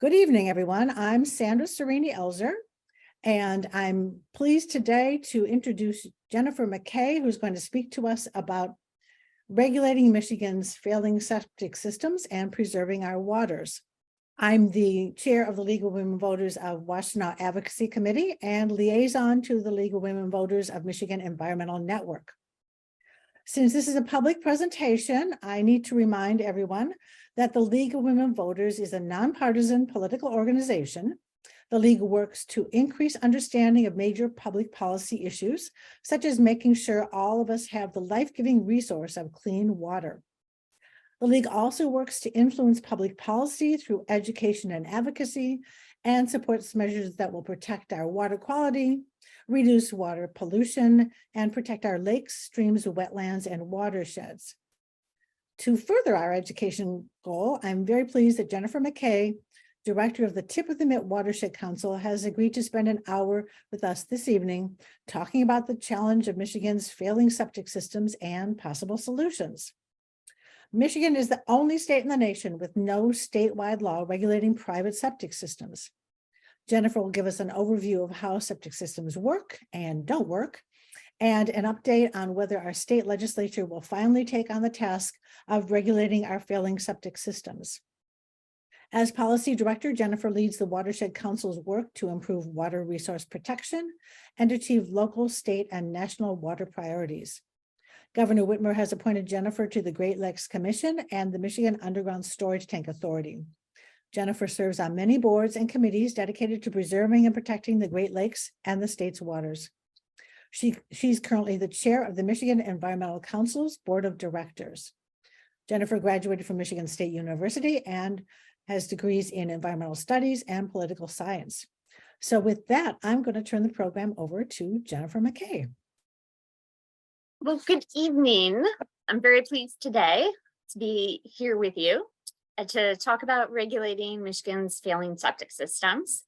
Good evening, everyone. I'm Sandra Sorini Elzer, and I'm pleased today to introduce Jennifer McKay, who's going to speak to us about regulating Michigan's failing septic systems and preserving our waters. I'm the chair of the League of Women Voters of Washtenaw Advocacy Committee and liaison to the League of Women Voters of Michigan Environmental Network. Since this is a public presentation, I need to remind everyone that the League of Women Voters is a nonpartisan political organization. The League works to increase understanding of major public policy issues, such as making sure all of us have the life-giving resource of clean water. The League also works to influence public policy through education and advocacy, and supports measures that will protect our water quality, reduce water pollution, and protect our lakes, streams, wetlands, and watersheds. To further our education goal, I'm very pleased that Jennifer McKay, director of the Tip of the Mitt Watershed Council, has agreed to spend an hour with us this evening talking about the challenge of Michigan's failing septic systems and possible solutions. Michigan is the only state in the nation with no statewide law regulating private septic systems. Jennifer will give us an overview of how septic systems work and don't work, and an update on whether our state legislature will finally take on the task of regulating our failing septic systems. As policy director, Jennifer leads the Watershed Council's work to improve water resource protection and achieve local, state, and national water priorities. Governor Whitmer has appointed Jennifer to the Great Lakes Commission and the Michigan Underground Storage Tank Authority. Jennifer serves on many boards and committees dedicated to preserving and protecting the Great Lakes and the state's waters. She's currently the chair of the Michigan Environmental Council's Board of Directors. Jennifer graduated from Michigan State University and has degrees in environmental studies and political science. So with that, I'm going to turn the program over to Jennifer McKay. Well, good evening. I'm very pleased today to be here with you to talk about regulating Michigan's failing septic systems.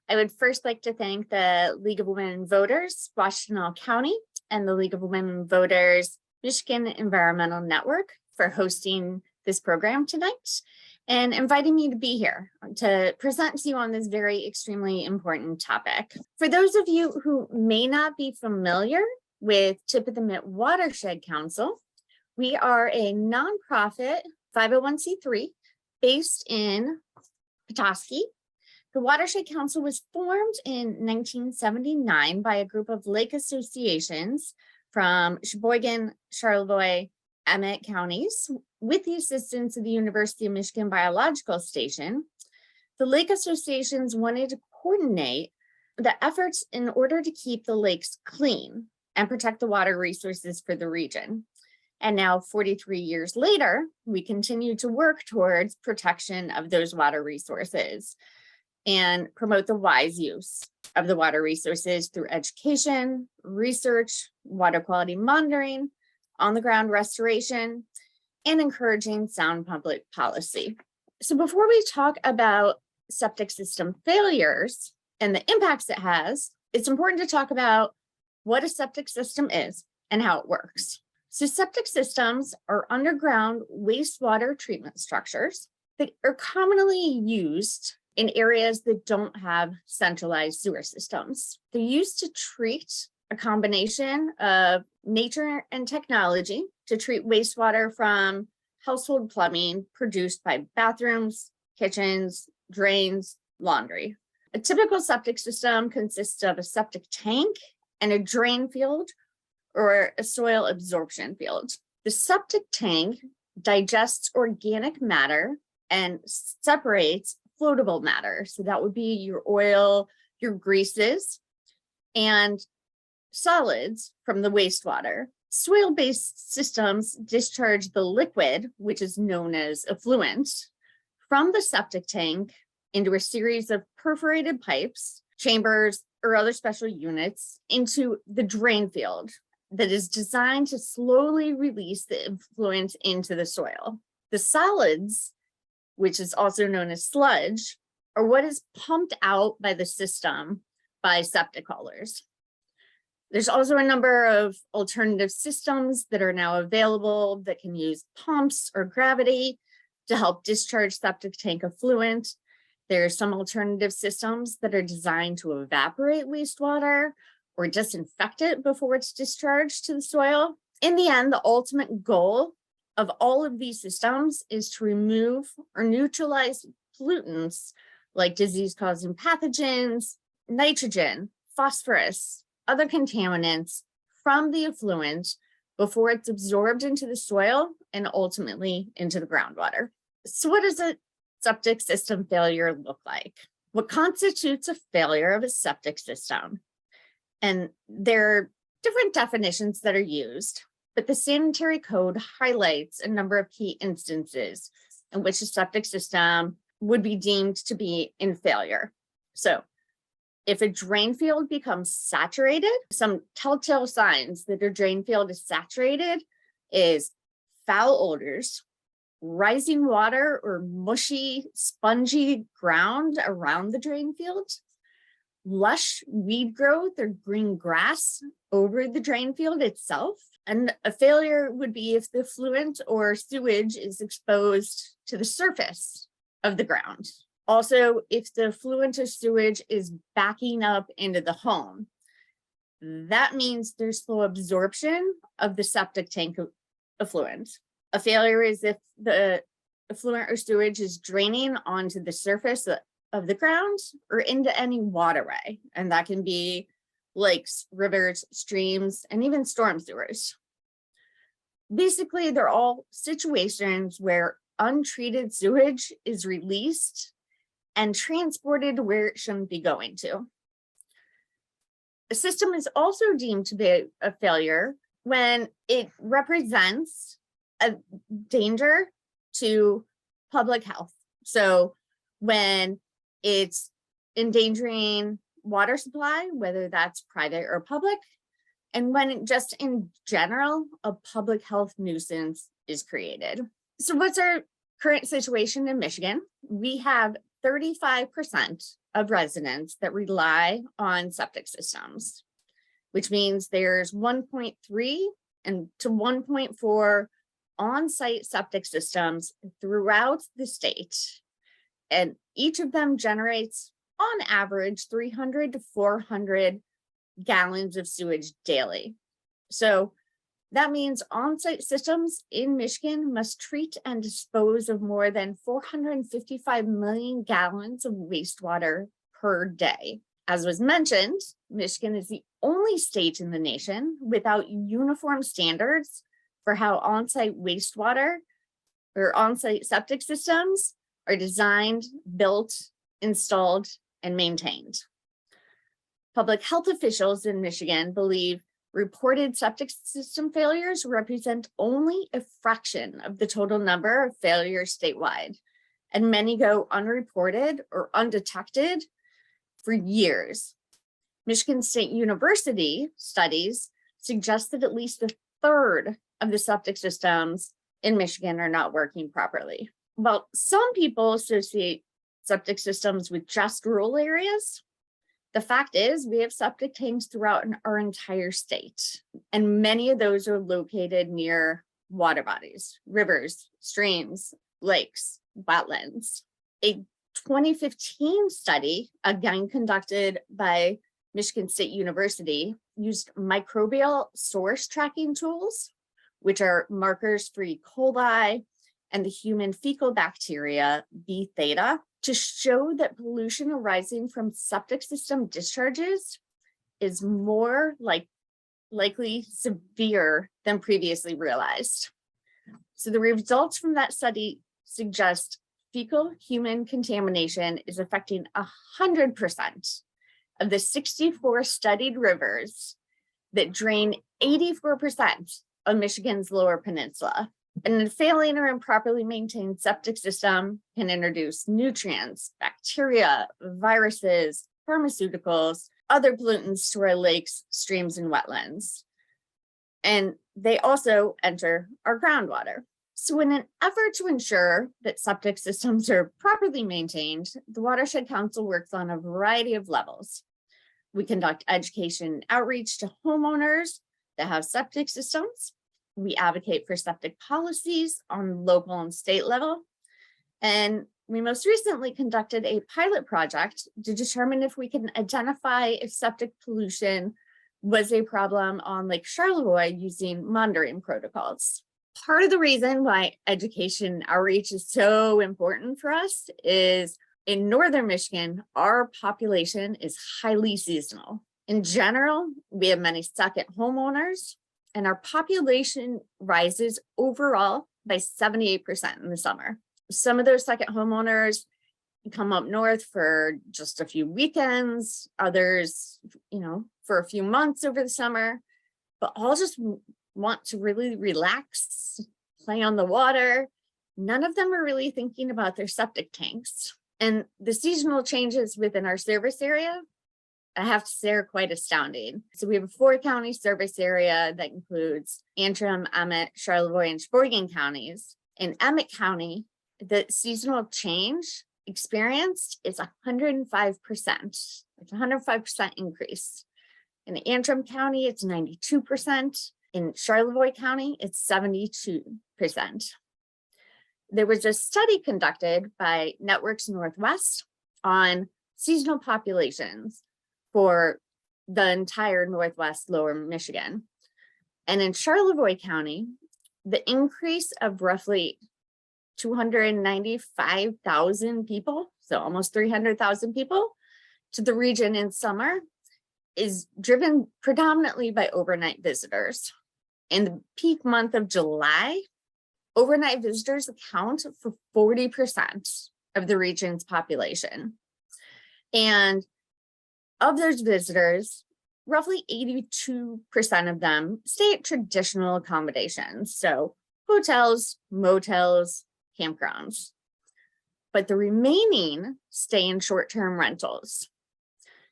I would first like to thank the League of Women Voters, Washtenaw County, and the League of Women Voters, Michigan Environmental Network for hosting this program tonight and inviting me to be here to present to you on this very extremely important topic. For those of you who may not be familiar with Tip of the Mitt Watershed Council, we are a nonprofit 501c3 based in Petoskey. The Watershed Council was formed in 1979 by a group of lake associations from Sheboygan, Charlevoix, Emmett counties with the assistance of the University of Michigan Biological Station. The lake associations wanted to coordinate the efforts in order to keep the lakes clean and protect the water resources for the region. And now 43 years later, we continue to work towards protection of those water resources and promote the wise use of the water resources through education, research, water quality monitoring, on-the-ground restoration, and encouraging sound public policy. So before we talk about septic system failures and the impacts it has, it's important to talk about what a septic system is and how it works. So septic systems are underground wastewater treatment structures that are commonly used in areas that don't have centralized sewer systems. They're used to treat a combination of nature and technology to treat wastewater from household plumbing produced by bathrooms, kitchens, drains, laundry. A typical septic system consists of a septic tank and a drain field or a soil absorption field. The septic tank digests organic matter and separates floatable matter. So that would be your oil, your greases, and solids from the wastewater. Soil-based systems discharge the liquid, which is known as effluent, from the septic tank into a series of perforated pipes, chambers, or other special units into the drain field that is designed to slowly release the effluent into the soil. The solids, which is also known as sludge, are what is pumped out by the system by septic haulers. There's also a number of alternative systems that are now available that can use pumps or gravity to help discharge septic tank effluent. There are some alternative systems that are designed to evaporate wastewater or disinfect it before it's discharged to the soil. In the end, the ultimate goal of all of these systems is to remove or neutralize pollutants like disease-causing pathogens, nitrogen, phosphorus, other contaminants from the effluent before it's absorbed into the soil and ultimately into the groundwater. So what does a septic system failure look like? What constitutes a failure of a septic system? And there are different definitions that are used, but the sanitary code highlights a number of key instances in which a septic system would be deemed to be in failure. So if a drain field becomes saturated, some telltale signs that a drain field is saturated is foul odors, rising water or mushy, spongy ground around the drain field, lush weed growth or green grass over the drain field itself. And a failure would be if the effluent or sewage is exposed to the surface of the ground. Also, if the effluent or sewage is backing up into the home, that means there's slow absorption of the septic tank effluent. A failure is if the effluent or sewage is draining onto the surface of the ground or into any waterway, and that can be lakes, rivers, streams, and even storm sewers. Basically, they're all situations where untreated sewage is released and transported where it shouldn't be going to. A system is also deemed to be a failure when it represents a danger to public health. So when it's endangering water supply, whether that's private or public, and when just in general, a public health nuisance is created. So what's our current situation in Michigan? We have 35% of residents that rely on septic systems, which means there's 1.3 and to 1.4 on-site septic systems throughout the state. And each of them generates on average 300 to 400 gallons of sewage daily. So that means on-site systems in Michigan must treat and dispose of more than 455 million gallons of wastewater per day. As was mentioned, Michigan is the only state in the nation without uniform standards for how on-site wastewater or on-site septic systems are designed, built, installed, and maintained. Public health officials in Michigan believe reported septic system failures represent only a fraction of the total number of failures statewide, and many go unreported or undetected for years. Michigan State University studies suggest that at least a third of the septic systems in Michigan are not working properly. Well, some people associate septic systems with just rural areas. The fact is, we have septic tanks throughout our entire state, and many of those are located near water bodies, rivers, streams, lakes, wetlands. A 2015 study, again conducted by Michigan State University, used microbial source tracking tools, which are markers for E. coli and the human fecal bacteria B theta, to show that pollution arising from septic system discharges is more likely severe than previously realized. So the results from that study suggest fecal human contamination is affecting 100% of the 64 studied rivers that drain 84% of Michigan's lower peninsula. And a failing or improperly maintained septic system can introduce nutrients, bacteria, viruses, pharmaceuticals, other pollutants to our lakes, streams, and wetlands. And they also enter our groundwater. So in an effort to ensure that septic systems are properly maintained, the Watershed Council works on a variety of levels. We conduct education and outreach to homeowners that have septic systems. We advocate for septic policies on local and state level. And we most recently conducted a pilot project to determine if we can identify if septic pollution was a problem on Lake Charlevoix using monitoring protocols. Part of the reason why education outreach is so important for us is in northern Michigan, our population is highly seasonal. In general, we have many second homeowners, and our population rises overall by 78% in the summer. Some of those second homeowners come up north for just a few weekends, others, for a few months over the summer, but all just want to really relax, play on the water. None of them are really thinking about their septic tanks. And the seasonal changes within our service area, I have to say, are quite astounding. So we have a 4-county service area that includes Antrim, Emmett, Charlevoix, and Sheboygan counties. In Emmett County, the seasonal change experienced is 105%. It's a 105% increase. In Antrim County, it's 92%. In Charlevoix County, it's 72%. There was a study conducted by Networks Northwest on seasonal populations for the entire Northwest Lower Michigan. And in Charlevoix County, the increase of roughly 295,000 people, so almost 300,000 people to the region in summer, is driven predominantly by overnight visitors. In the peak month of July, overnight visitors account for 40% of the region's population. And of those visitors, roughly 82% of them stay at traditional accommodations, so hotels, motels, campgrounds. But the remaining stay in short-term rentals.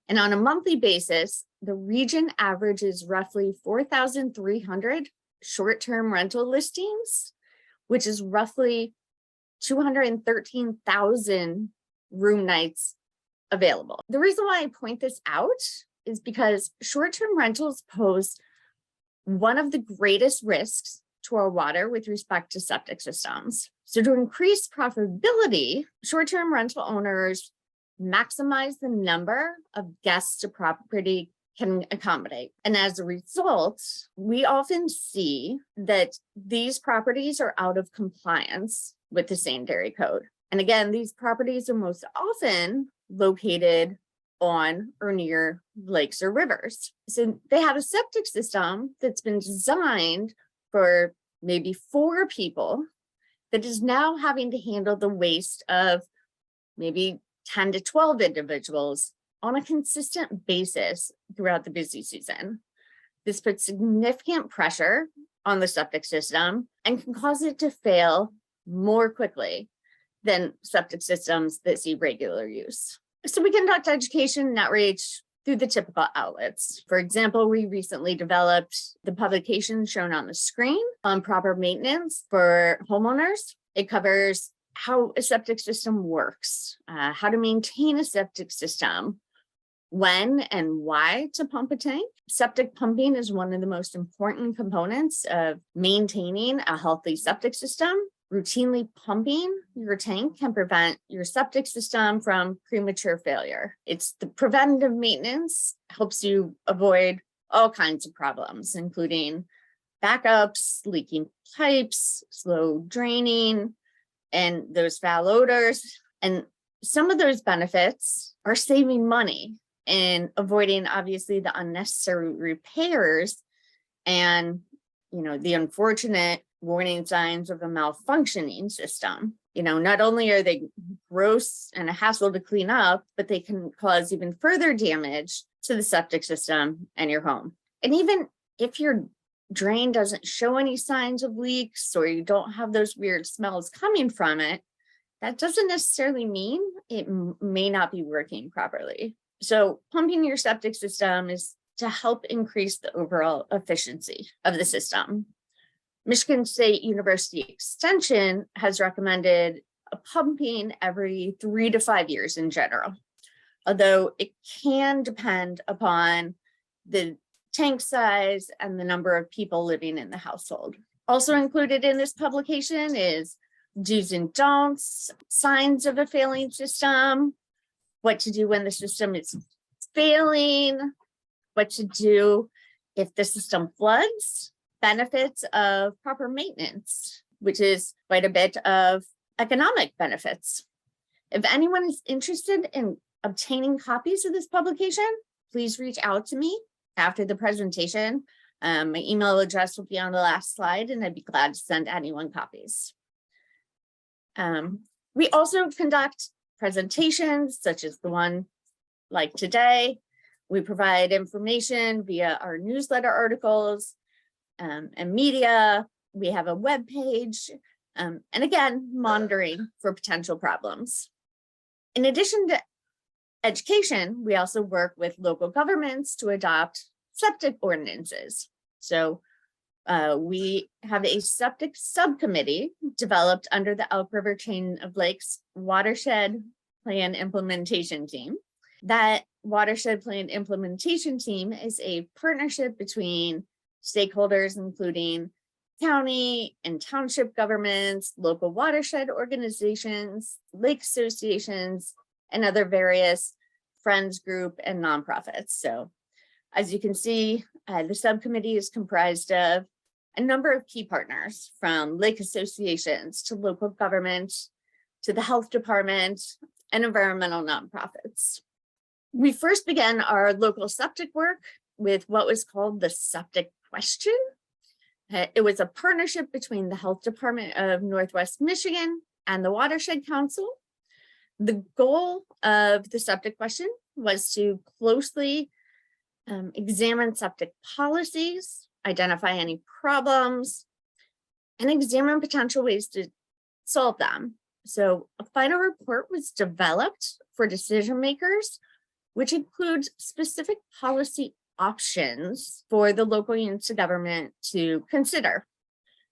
And on a monthly basis, the region averages roughly 4,300 short-term rental listings, which is roughly 213,000 room nights available. The reason why I point this out is because short-term rentals pose one of the greatest risks to our water with respect to septic systems. So to increase profitability, short-term rental owners maximize the number of guests a property can accommodate. And as a result, we often see that these properties are out of compliance with the sanitary code. And again, these properties are most often located on or near lakes or rivers. So they have a septic system that's been designed for maybe 4 people that is now having to handle the waste of maybe 10 to 12 individuals on a consistent basis throughout the busy season. This puts significant pressure on the septic system and can cause it to fail more quickly than septic systems that see regular use. So we conduct education and outreach through the typical outlets. For example, we recently developed the publication shown on the screen on proper maintenance for homeowners. It covers how a septic system works, how to maintain a septic system, when and why to pump a tank. Septic pumping is one of the most important components of maintaining a healthy septic system. Routinely pumping your tank can prevent your septic system from premature failure. It's the preventative maintenance helps you avoid all kinds of problems, including backups, leaking pipes, slow draining, and those foul odors. And some of those benefits are saving money and avoiding, obviously, the unnecessary repairs and, the unfortunate warning signs of a malfunctioning system. Not only are they gross and a hassle to clean up, but they can cause even further damage to the septic system and your home. And even if your drain doesn't show any signs of leaks or you don't have those weird smells coming from it, that doesn't necessarily mean it may not be working properly. So pumping your septic system is to help increase the overall efficiency of the system. Michigan State University Extension has recommended a pumping every 3 to 5 years in general, although it can depend upon the tank size and the number of people living in the household. Also included in this publication is do's and don'ts, signs of a failing system, what to do when the system is failing, what to do if the system floods, benefits of proper maintenance, which is quite a bit of economic benefits. If anyone is interested in obtaining copies of this publication, please reach out to me after the presentation. My email address will be on the last slide, and I'd be glad to send anyone copies. We also conduct presentations such as the one like today. We provide information via our newsletter articles and media. We have a web page, and again, monitoring for potential problems. In addition to education, we also work with local governments to adopt septic ordinances. So we have a septic subcommittee developed under the Elk River Chain of Lakes Watershed Plan Implementation Team. That Watershed Plan Implementation Team is a partnership between stakeholders, including county and township governments, local watershed organizations, lake associations, and other various friends group and nonprofits. So as you can see, the subcommittee is comprised of a number of key partners, from lake associations to local government, to the health department and environmental nonprofits. We first began our local septic work with what was called the Septic Question. It was a partnership between the Health Department of Northwest Michigan and the Watershed Council. The goal of the Septic Question was to closely examine septic policies, identify any problems, and examine potential ways to solve them. So a final report was developed for decision makers, which includes specific policy options for the local units of government to consider.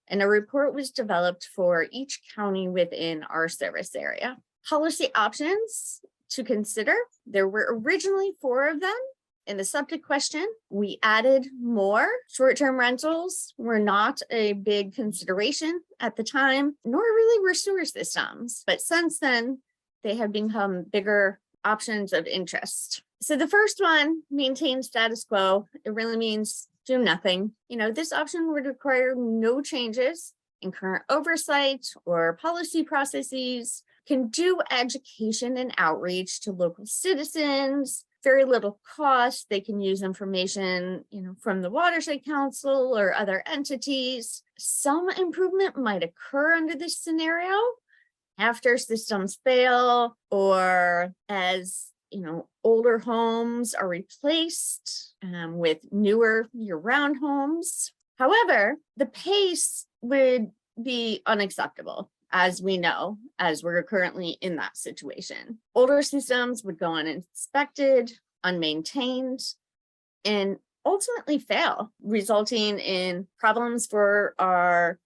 And a report was developed for each county within our service area. Policy options to consider, there were originally 4 of them. In the Septic Question, we added more. Short-term rentals were not a big consideration at the time, nor really were sewer systems. But since then, they have become bigger options of interest. So the first one, maintain status quo, it really means do nothing. This option would require no changes in current oversight or policy processes, can do education and outreach to local citizens, very little cost. They can use information, from the Watershed Council or other entities. Some improvement might occur under this scenario after systems fail, or as older homes are replaced with newer year-round homes. However, the pace would be unacceptable, as we know, as we're currently in that situation. Older systems would go uninspected, unmaintained, and ultimately fail, resulting in problems for our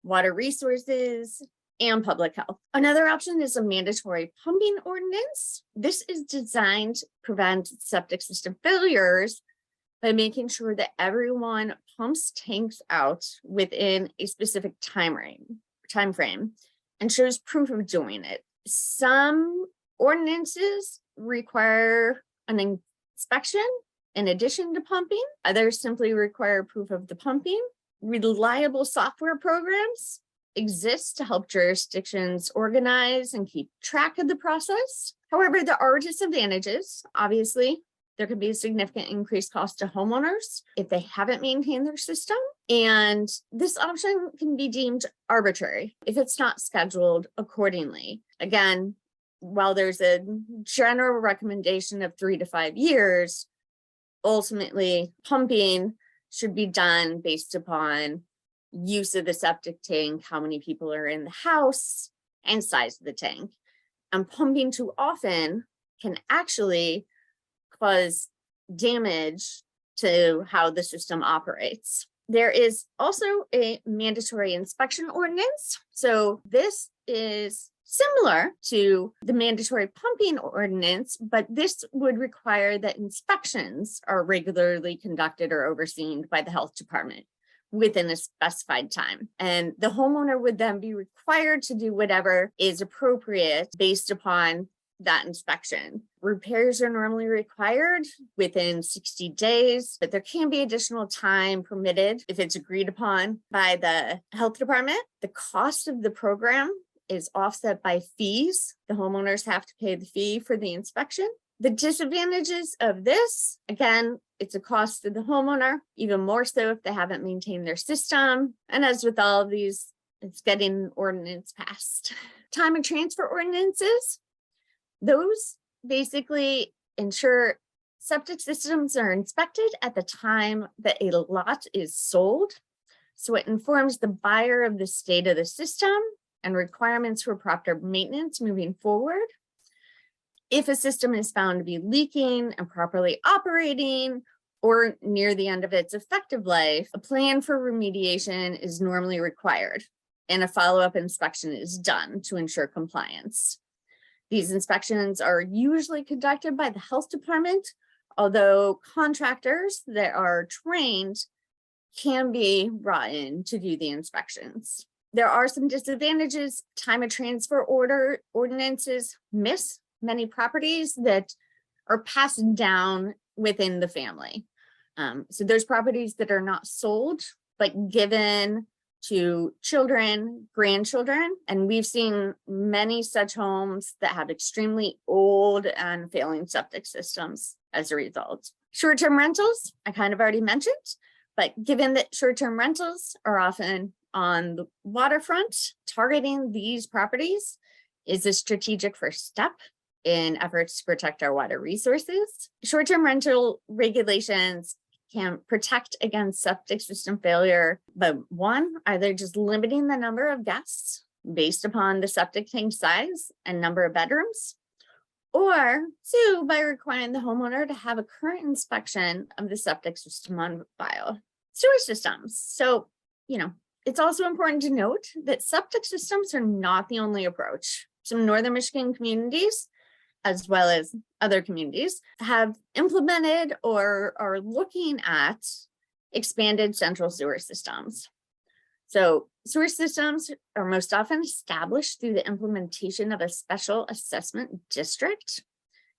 water resources and public health. Another option is a mandatory pumping ordinance. This is designed to prevent septic system failures by making sure that everyone pumps tanks out within a specific time frame and shows proof of doing it. Some ordinances require an inspection in addition to pumping. Others simply require proof of the pumping. Reliable software programs exist to help jurisdictions organize and keep track of the process. However, there are disadvantages. Obviously, there could be a significant increased cost to homeowners if they haven't maintained their system. And this option can be deemed arbitrary if it's not scheduled accordingly. Again, while there's a general recommendation of 3 to 5 years, ultimately pumping should be done based upon use of the septic tank, how many people are in the house, and size of the tank. And pumping too often can actually cause damage to how the system operates. There is also a mandatory inspection ordinance. So this is similar to the mandatory pumping ordinance, but this would require that inspections are regularly conducted or overseen by the health department, within a specified time. And the homeowner would then be required to do whatever is appropriate based upon that inspection. Repairs are normally required within 60 days, but there can be additional time permitted if it's agreed upon by the health department. The cost of the program is offset by fees. The homeowners have to pay the fee for the inspection. The disadvantages of this, again, it's a cost to the homeowner, even more so if they haven't maintained their system. And as with all of these, it's getting an ordinance passed. Time and transfer ordinances, those basically ensure septic systems are inspected at the time that a lot is sold. So it informs the buyer of the state of the system and requirements for proper maintenance moving forward. If a system is found to be leaking and properly operating or near the end of its effective life, a plan for remediation is normally required and a follow-up inspection is done to ensure compliance. These inspections are usually conducted by the health department, although contractors that are trained can be brought in to do the inspections. There are some disadvantages. Time of transfer ordinances miss many properties that are passed down within the family. So there's properties that are not sold, but given to children, grandchildren, and we've seen many such homes that have extremely old and failing septic systems as a result. Short-term rentals, I kind of already mentioned, but given that short-term rentals are often on the waterfront, targeting these properties is a strategic first step in efforts to protect our water resources. Short-term rental regulations can protect against septic system failure, but one, either just limiting the number of guests based upon the septic tank size and number of bedrooms, or two, by requiring the homeowner to have a current inspection of the septic system on file. Sewer systems. So, it's also important to note that septic systems are not the only approach. Some Northern Michigan communities, as well as other communities, have implemented or are looking at expanded central sewer systems. So sewer systems are most often established through the implementation of a special assessment district.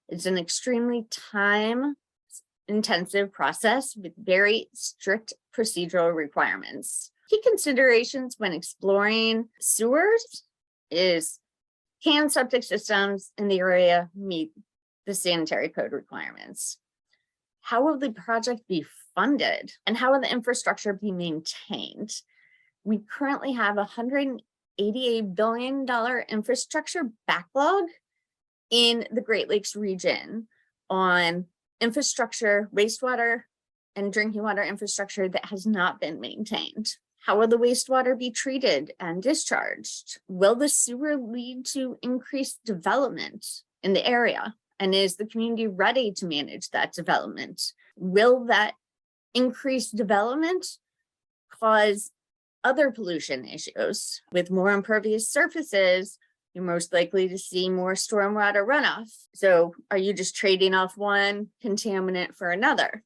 It's an extremely time-intensive process with very strict procedural requirements. Key considerations when exploring sewers is, can septic systems in the area meet the sanitary code requirements? How will the project be funded? And how will the infrastructure be maintained? We currently have a $188 billion infrastructure backlog in the Great Lakes region on infrastructure, wastewater, and drinking water infrastructure that has not been maintained. How will the wastewater be treated and discharged? Will the sewer lead to increased development in the area? And is the community ready to manage that development? Will that increased development cause other pollution issues? With more impervious surfaces, you're most likely to see more stormwater runoff. So are you just trading off one contaminant for another?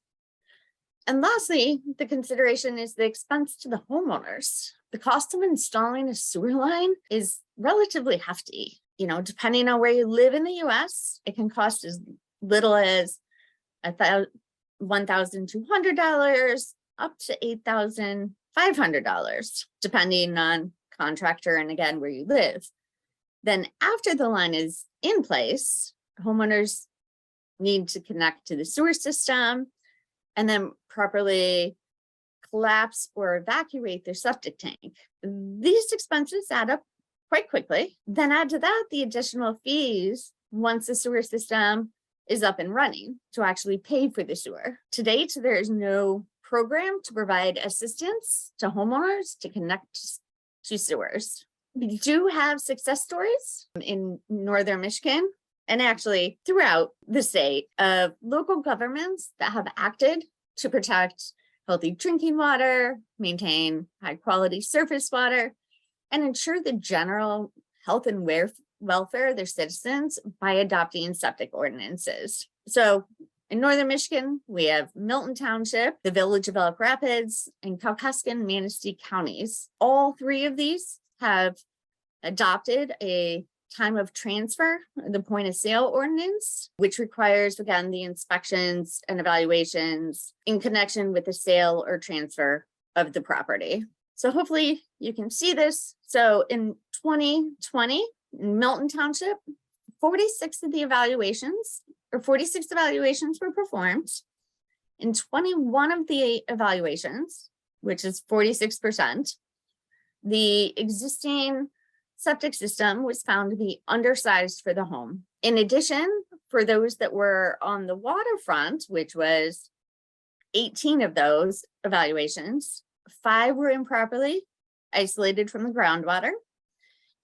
And lastly, the consideration is the expense to the homeowners. The cost of installing a sewer line is relatively hefty. Depending on where you live in the US, it can cost as little as $1,200 up to $8,500, depending on contractor and again, where you live. Then after the line is in place, homeowners need to connect to the sewer system and then properly collapse or evacuate their septic tank. These expenses add up quite quickly. Then add to that the additional fees once the sewer system is up and running to actually pay for the sewer. To date, there is no program to provide assistance to homeowners to connect to sewers. We do have success stories in Northern Michigan and actually throughout the state of local governments that have acted to protect healthy drinking water, maintain high quality surface water, and ensure the general health and welfare of their citizens by adopting septic ordinances. So In northern Michigan, we have Milton Township, the Village of Elk Rapids, and Kalkaska and Manistee counties. All three of these have adopted a time of transfer, the point of sale ordinance, which requires, again, the inspections and evaluations in connection with the sale or transfer of the property. So hopefully you can see this. So in 2020, in Milton Township, 46 evaluations were performed. In 21 of the evaluations, which is 46%, the existing septic system was found to be undersized for the home. In addition, for those that were on the waterfront, which was 18 of those evaluations, 5 were improperly isolated from the groundwater.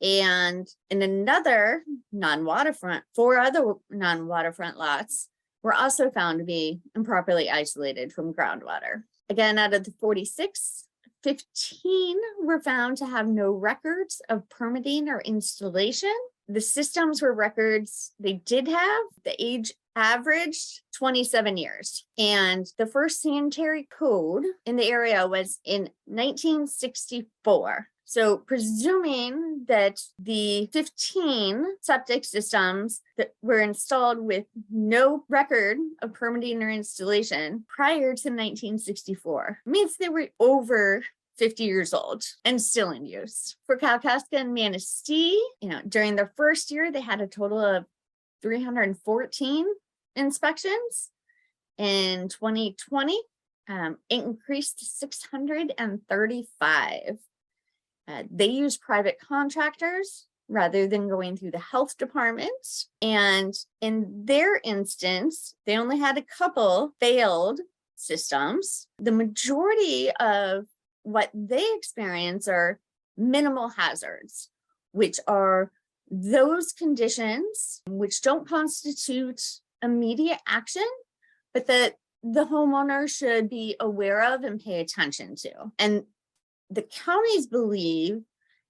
And in another non-waterfront, 4 other non-waterfront lots were also found to be improperly isolated from groundwater. Again, out of the 46, 15 were found to have no records of permitting or installation. The systems were records they did have. The age averaged 27 years. And the first sanitary code in the area was in 1964. So presuming that the 15 septic systems that were installed with no record of permitting or installation prior to 1964 means they were over 50 years old and still in use. For Kalkaska and Manistee, during their first year, they had a total of 314 inspections. In 2020, it increased to 635. They use private contractors rather than going through the health department. And in their instance, they only had a couple failed systems. The majority of what they experience are minimal hazards, which are those conditions which don't constitute immediate action, but that the homeowner should be aware of and pay attention to. And the counties believe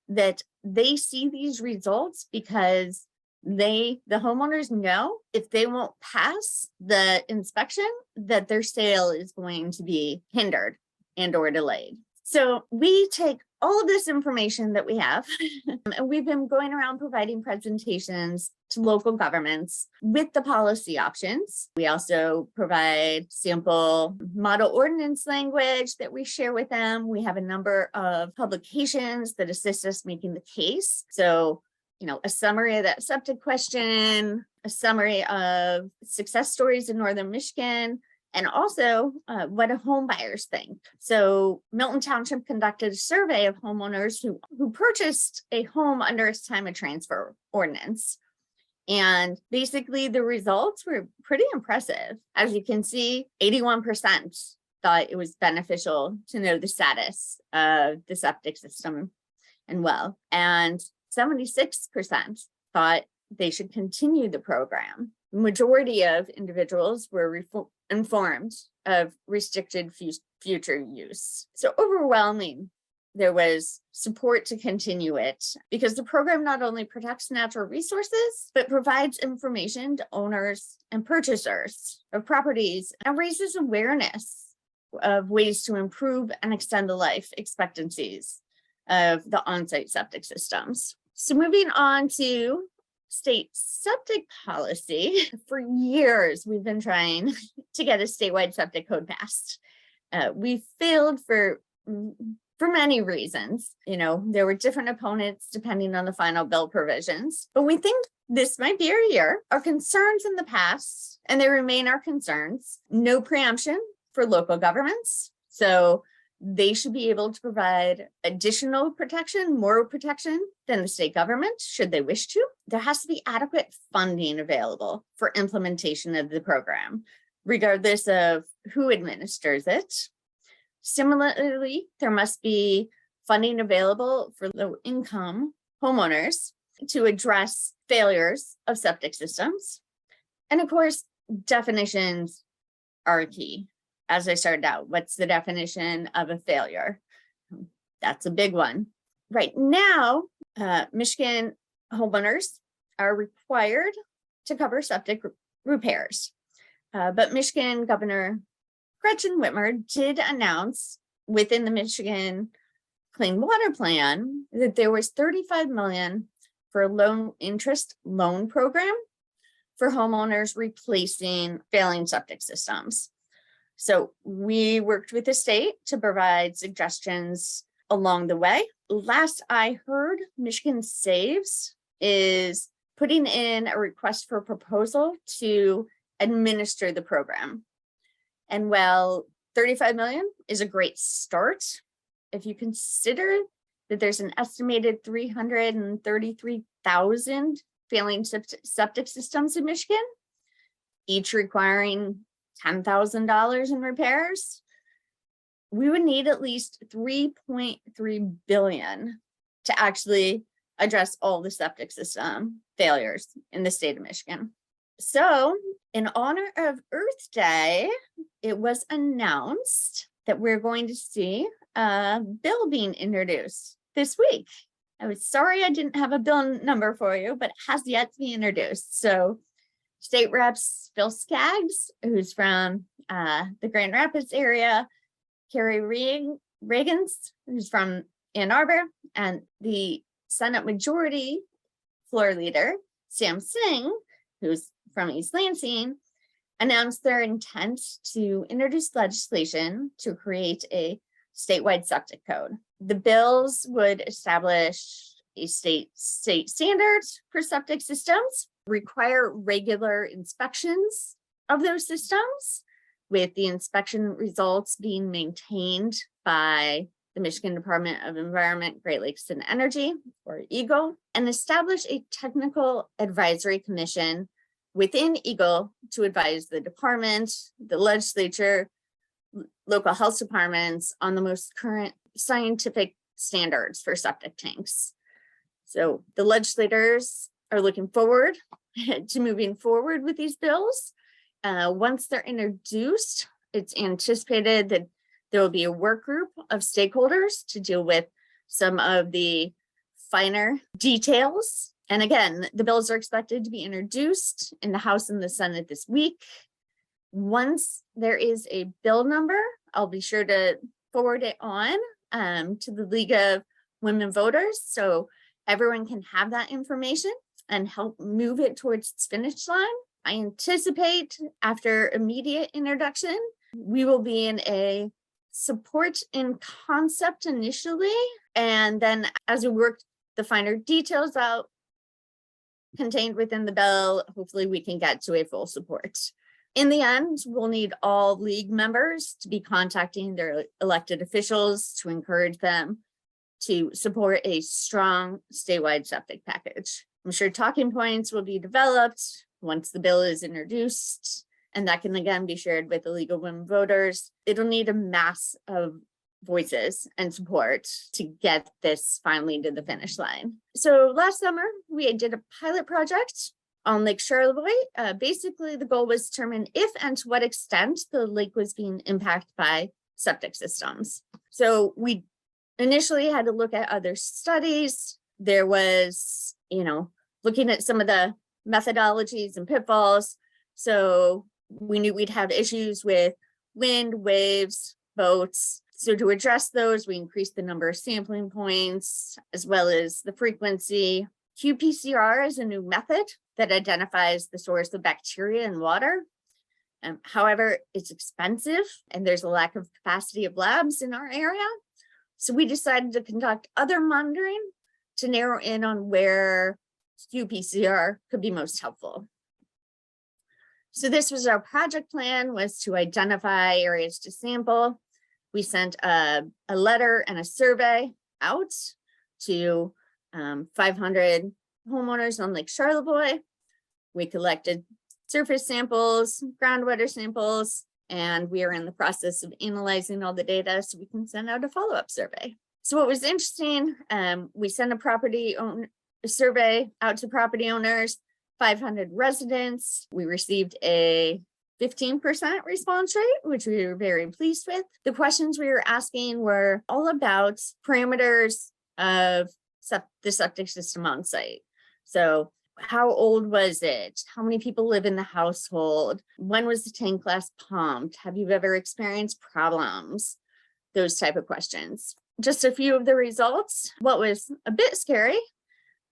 that they see these results because the homeowners know if they won't pass the inspection, that their sale is going to be hindered and or delayed. So we take all of this information that we have, and we've been going around providing presentations to local governments with the policy options. We also provide sample model ordinance language that we share with them. We have a number of publications that assist us making the case. So, a summary of that septic question, a summary of success stories in Northern Michigan, and also what do home buyers think. So Milton Township conducted a survey of homeowners who purchased a home under its time of transfer ordinance. And basically the results were pretty impressive. As you can see, 81% thought it was beneficial to know the status of the septic system and well, and 76% thought they should continue the program. The majority of individuals were informed of restricted future use. So overwhelming, there was support to continue it because the program not only protects natural resources, but provides information to owners and purchasers of properties and raises awareness of ways to improve and extend the life expectancies of the on-site septic systems. So moving on to state septic policy. For years, we've been trying to get a statewide septic code passed. We failed for many reasons. There were different opponents depending on the final bill provisions, but we think this might be our year. Our concerns in the past, and they remain our concerns, no preemption for local governments. So they should be able to provide additional protection, more protection than the state government, should they wish to. There has to be adequate funding available for implementation of the program, regardless of who administers it. Similarly, there must be funding available for low-income homeowners to address failures of septic systems. And of course, definitions are key. As I started out, what's the definition of a failure? That's a big one. Right now, Michigan homeowners are required to cover septic repairs. But Michigan Governor Gretchen Whitmer did announce within the Michigan Clean Water Plan that there was $35 million for a low interest loan program for homeowners replacing failing septic systems. So we worked with the state to provide suggestions along the way. Last I heard, Michigan Saves is putting in a request for proposal to administer the program. And while 35 million is a great start, if you consider that there's an estimated 333,000 failing septic systems in Michigan, each requiring $10,000 in repairs, we would need at least 3.3 billion to actually address all the septic system failures in the state of Michigan. So in honor of Earth Day, it was announced that we're going to see a bill being introduced this week. I was sorry I didn't have a bill number for you, but it has yet to be introduced. So State Reps Phil Skaggs, who's from the Grand Rapids area, Carrie Reagans, who's from Ann Arbor, and the Senate Majority Floor Leader, Sam Singh, who's from East Lansing, announced their intent to introduce legislation to create a statewide septic code. The bills would establish a state standards for septic systems, require regular inspections of those systems, with the inspection results being maintained by the Michigan Department of Environment, Great Lakes and Energy, or EGLE, and establish a technical advisory commission within EGLE to advise the department, the legislature, local health departments on the most current scientific standards for septic tanks. So the legislators are looking forward to moving forward with these bills. Once they're introduced, it's anticipated that there will be a work group of stakeholders to deal with some of the finer details. And again, the bills are expected to be introduced in the House and the Senate this week. Once there is a bill number, I'll be sure to forward it on to the League of Women Voters so everyone can have that information and help move it towards its finish line. I anticipate after immediate introduction, we will be in a support in concept initially, and then as we work the finer details out contained within the bill, hopefully we can get to a full support. In the end, we'll need all league members to be contacting their elected officials to encourage them to support a strong statewide septic package. I'm sure talking points will be developed once the bill is introduced, and that can again be shared with the League of Women Voters. It'll need a mass of voices and support to get this finally to the finish line. So last summer, we did a pilot project on Lake Charlevoix. Basically, the goal was to determine if and to what extent the lake was being impacted by septic systems. So we initially had to look at other studies. There was, looking at some of the methodologies and pitfalls. So we knew we'd have issues with wind, waves, boats. So to address those, we increased the number of sampling points as well as the frequency. qPCR is a new method that identifies the source of bacteria in water. However, it's expensive and there's a lack of capacity of labs in our area. So we decided to conduct other monitoring to narrow in on where qPCR could be most helpful. So this was our project plan, was to identify areas to sample. We sent a letter and a survey out to 500 homeowners on Lake Charlevoix. We collected surface samples, groundwater samples, and we are in the process of analyzing all the data so we can send out a follow-up survey. So what was interesting, we sent a survey out to property owners, 500 residents. We received a 15% response rate, which we were very pleased with. The questions we were asking were all about parameters of the septic system on site. So How old was it? How many people live in the household? When was the tank last pumped? Have you ever experienced problems? Those type of questions. Just a few of the results. What was a bit scary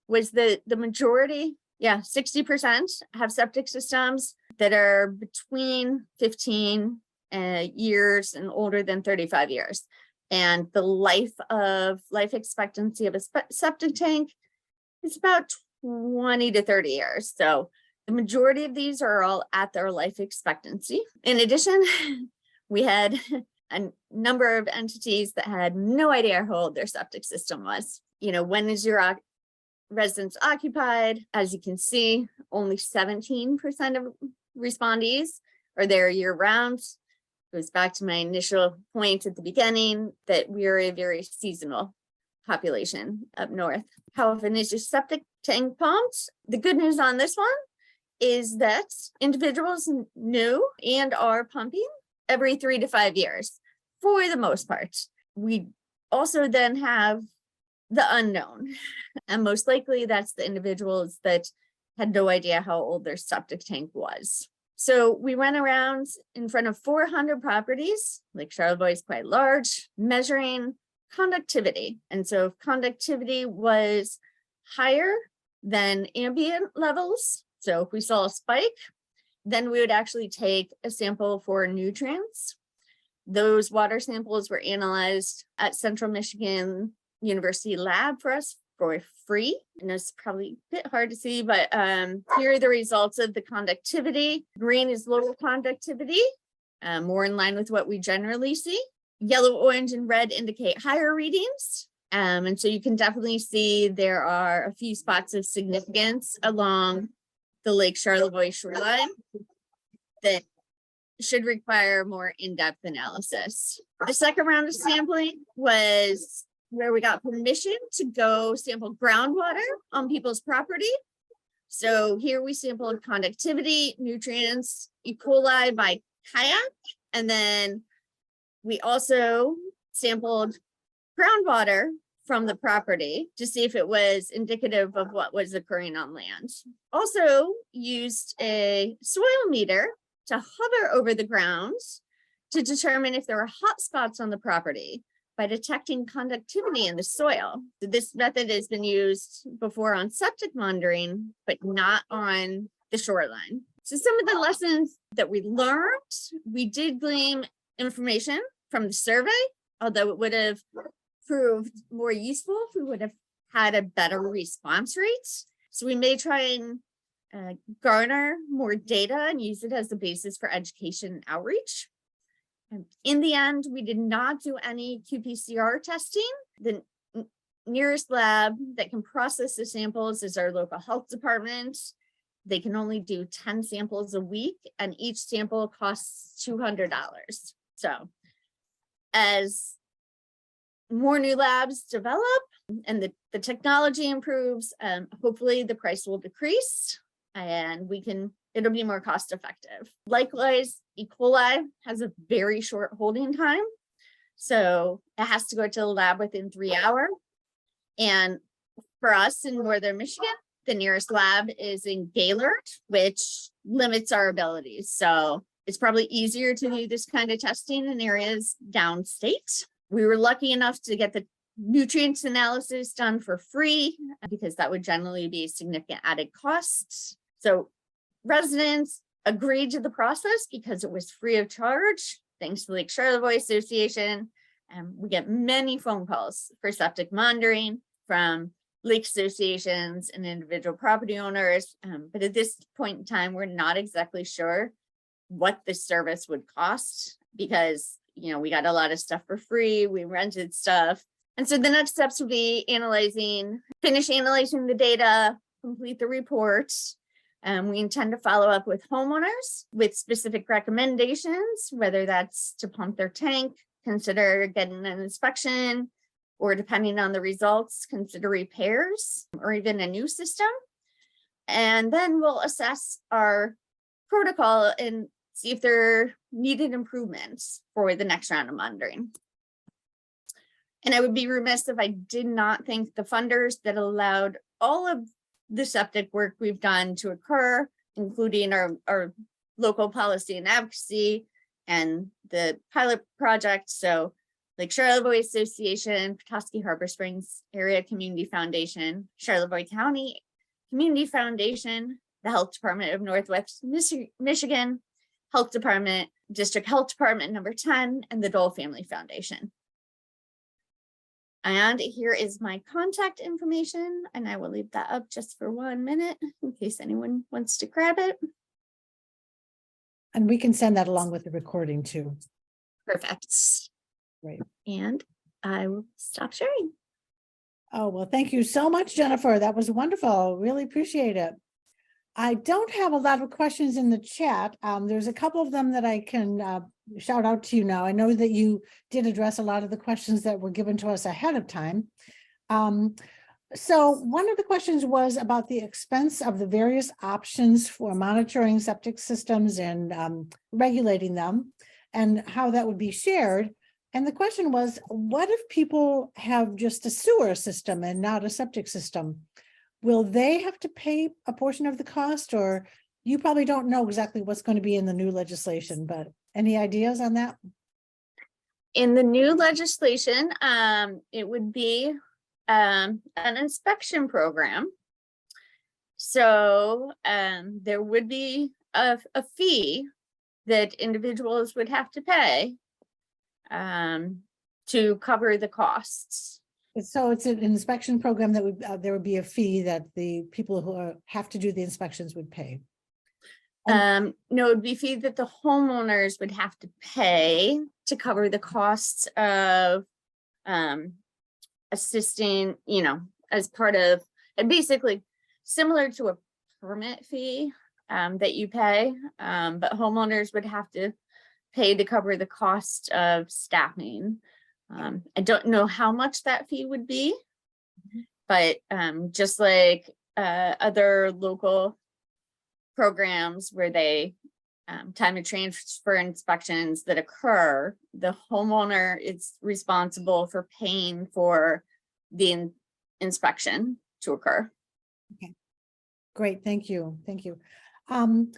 was the majority, 60% have septic systems that are between 15 years and older than 35 years. And the life expectancy of a septic tank is about 20 to 30 years. So the majority of these are all at their life expectancy. In addition, we had a number of entities that had no idea how old their septic system was. When is your residence occupied? As you can see, only 17% of respondees are there year round. Goes back to my initial point at the beginning that we are a very seasonal population up north. How often is your septic tank pumped? The good news on this one is that individuals new and are pumping every 3 to 5 years for the most part. We also then have the unknown, and most likely that's the individuals that had no idea how old their septic tank was. So we went around in front of 400 properties, Lake Charlevoix is quite large, measuring conductivity. And so if conductivity was higher than ambient levels, so if we saw a spike, then we would actually take a sample for nutrients. Those water samples were analyzed at Central Michigan University lab for us for free. And it's probably a bit hard to see, but here are the results of the conductivity. Green is lower conductivity, more in line with what we generally see. Yellow, orange, and red indicate higher readings. And so you can definitely see there are a few spots of significance along the Lake Charlevoix shoreline that should require more in-depth analysis. The second round of sampling was where we got permission to go sample groundwater on people's property. So here we sampled conductivity, nutrients, E. coli by kayak, and then we also sampled groundwater from the property to see if it was indicative of what was occurring on land. Also used a soil meter to hover over the grounds to determine if there were hot spots on the property by detecting conductivity in the soil. So this method has been used before on septic monitoring, but not on the shoreline. So some of the lessons that we learned, we did glean information from the survey, although it would have proved more useful if we would have had a better response rate. So we may try and garner more data and use it as the basis for education and outreach. In the end, we did not do any qPCR testing. The nearest lab that can process the samples is our local health department. They can only do 10 samples a week, and each sample costs $200. So as more new labs develop and the technology improves, hopefully the price will decrease and it'll be more cost effective. Likewise, E. coli has a very short holding time. So it has to go to the lab within 3 hours. And for us in Northern Michigan, the nearest lab is in Gaylord, which limits our abilities. So it's probably easier to do this kind of testing in areas downstate. We were lucky enough to get the nutrients analysis done for free because that would generally be a significant added cost. So residents agreed to the process because it was free of charge, thanks to the Lake Charlevoix Association. We get many phone calls for septic monitoring from lake associations and individual property owners. But at this point in time, we're not exactly sure what the service would cost because, we got a lot of stuff for free. We rented stuff. And so the next steps would be finish analyzing the data, complete the report. We intend to follow up with homeowners with specific recommendations, whether that's to pump their tank, consider getting an inspection, or depending on the results, consider repairs or even a new system. And then we'll assess our protocol and see if there are needed improvements for the next round of monitoring. And I would be remiss if I did not thank the funders that allowed all of the septic work we've done to occur, including our local policy and advocacy and the pilot project. So like Charlevoix Association, Petoskey Harbor Springs Area Community Foundation, Charlevoix County Community Foundation, the Health Department of Northwest Michigan, Health Department, District Health Department number 10, and the Dole Family Foundation. And here is my contact information, and I will leave that up just for 1 minute in case anyone wants to grab it. And we can send that along with the recording too. Perfect. Right. And I will stop sharing. Oh, well, thank you so much, Jennifer. That was wonderful. Really appreciate it. I don't have a lot of questions in the chat. There's a couple of them that I can shout out to you now. I know that you did address a lot of the questions that were given to us ahead of time. So one of the questions was about the expense of the various options for monitoring septic systems and regulating them and how that would be shared. And the question was, what if people have just a sewer system and not a septic system? Will they have to pay a portion of the cost, or you probably don't know exactly what's going to be in the new legislation, but any ideas on that? In the new legislation, it would be an inspection program. So there would be a fee that individuals would have to pay to cover the costs. So it's an inspection program that would there would be a fee that the people who have to do the inspections would pay. No, it would be a fee that the homeowners would have to pay to cover the costs of assisting, you know, as part of, and basically similar to a permit fee that you pay, but homeowners would have to pay to cover the cost of staffing. I don't know how much that fee would be, but just like other local programs where they time and transfer inspections that occur, the homeowner is responsible for paying for the inspection to occur. Okay, great, thank you, thank you. And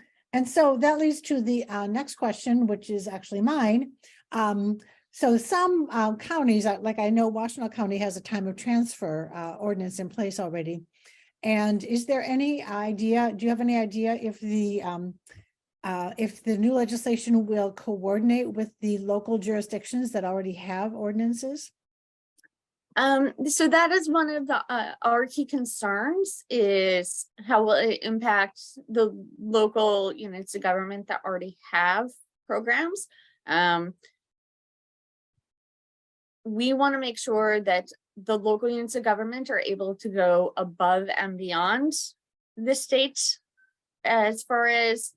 so that leads to the next question, which is actually mine. So some counties, like I know Washtenaw County has a time of transfer ordinance in place already. And is there any idea, do you have any idea if the new legislation will coordinate with the local jurisdictions that already have ordinances? So that is one of the our key concerns, is how will it impact the local units of government that already have programs. We want to make sure that the local units of government are able to go above and beyond the state as far as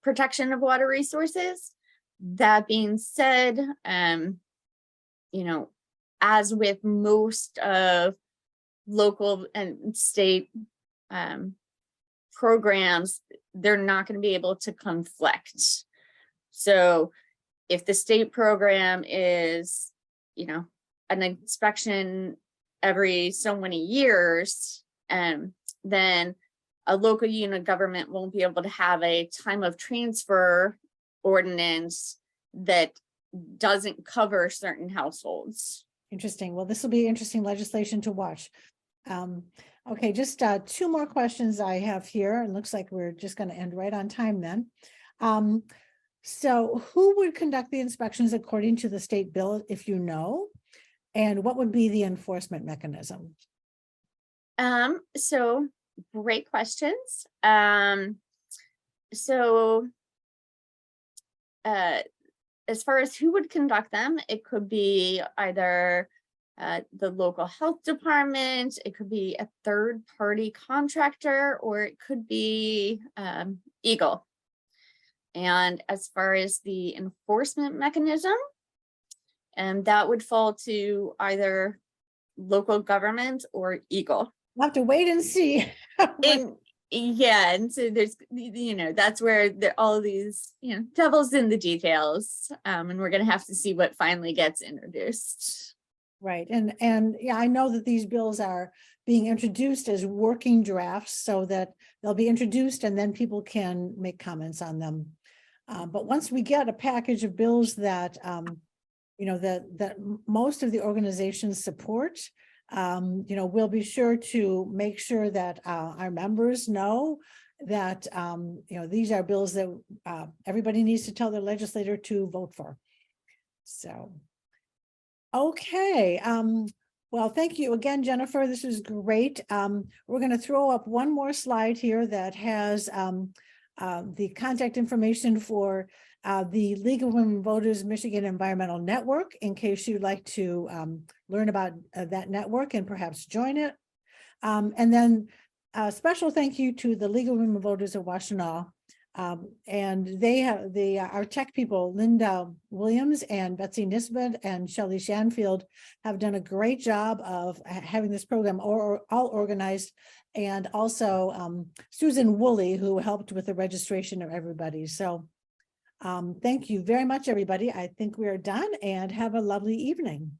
protection of water resources. That being said, you know, as with most of local and state programs, they're not going to be able to conflict. So if the state program is, you know, an inspection every so many years, then a local unit of government won't be able to have a time of transfer ordinance that doesn't cover certain households. Interesting. Well, this will be interesting legislation to watch. Okay, just two more questions I have here. It looks like we're just going to end right on time then. So who would conduct the inspections according to the state bill, if you know? And what would be the enforcement mechanism? So great questions. As far as who would conduct them, it could be either the local health department, it could be a third-party contractor, or it could be Eagle. And as far as the enforcement mechanism, that would fall to either local government or Eagle. We'll have to wait and see. Yeah, and so there's, you know, that's where all of these, you know, devil's in the details, and we're going to have to see what finally gets introduced. Right, and yeah, I know that these bills are being introduced as working drafts so that they'll be introduced and then people can make comments on them. But once we get a package of bills that, that most of the organizations support, we'll be sure to make sure that our members know that, these are bills that everybody needs to tell their legislator to vote for. So. Okay, well, thank you again, Jennifer. This is great. We're going to throw up one more slide here that has the contact information for the League of Women Voters Michigan Environmental Network, in case you'd like to learn about that network and perhaps join it. And then a special thank you to the League of Women Voters of Washtenaw. And they have our tech people, Linda Williams and Betsy Nisbet and Shelley Shanfield, have done a great job of having this program all organized, and also Susan Woolley, who helped with the registration of everybody. So thank you very much, everybody. I think we are done, and have a lovely evening.